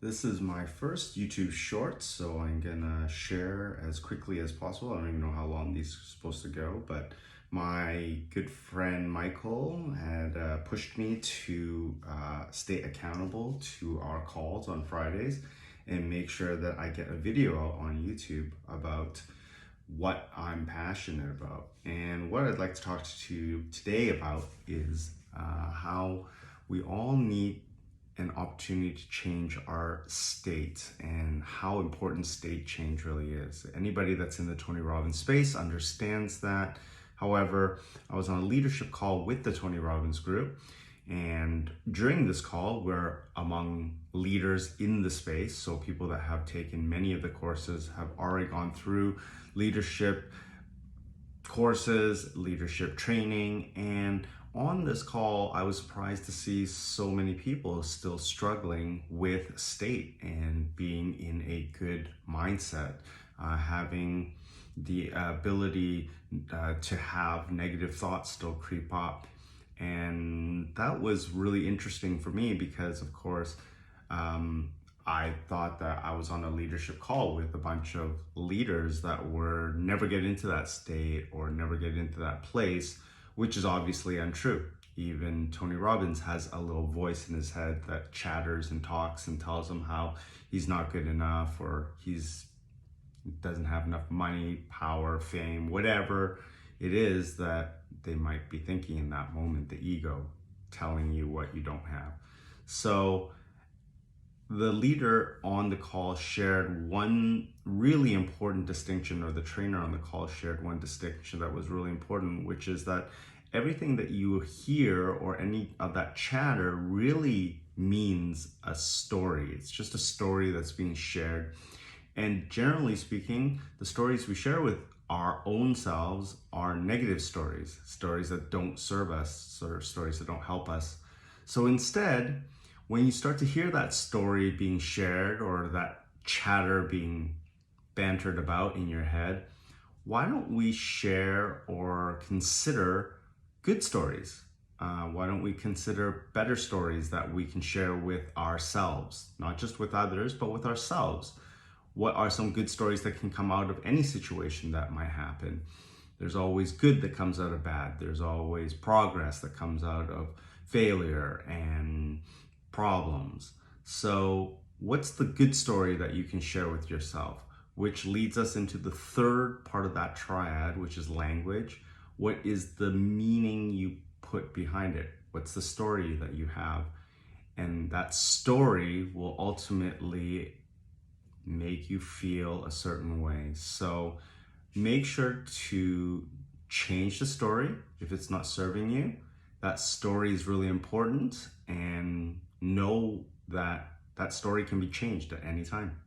This is my first YouTube short, so I'm gonna share as quickly as possible. I don't even know how long these are supposed to go, but my good friend Michael had pushed me to stay accountable to our calls on Fridays and make sure that I get a video out on YouTube about what I'm passionate about. And what I'd like to talk to you today about is how we all need an opportunity to change our state and how important state change really is. Anybody that's in the Tony Robbins space understands that. However, I was on a leadership call with the Tony Robbins group, and during this call, we're among leaders in the space. So people that have taken many of the courses have already gone through leadership courses, leadership training, and on this call, I was surprised to see so many people still struggling with state and being in a good mindset, having the ability to have negative thoughts still creep up. And that was really interesting for me because, of course, I thought that I was on a leadership call with a bunch of leaders that were never get into that state or never get into that place, which is obviously untrue. Even Tony Robbins has a little voice in his head that chatters and talks and tells him how he's not good enough or he's doesn't have enough money, power, fame, whatever it is that they might be thinking in that moment, the ego telling you what you don't have. So the leader on the call shared one really important distinction, or the trainer on the call shared one distinction that was really important, which is that everything that you hear or any of that chatter really means a story. It's just a story that's being shared. And generally speaking, the stories we share with our own selves are negative stories, stories that don't serve us, or stories that don't help us. So instead, when you start to hear that story being shared or that chatter being bantered about in your head, why don't we share or consider good stories? Why don't we consider better stories that we can share with ourselves, not just with others, but with ourselves? What are some good stories that can come out of any situation that might happen? There's always good that comes out of bad. There's always progress that comes out of failure and problems. So what's the good story that you can share with yourself? Which leads us into the third part of that triad, which is language. What is the meaning you put behind it? What's the story that you have? And that story will ultimately make you feel a certain way. So make sure to change the story if it's not serving you. That story is really important, and know that that story can be changed at any time.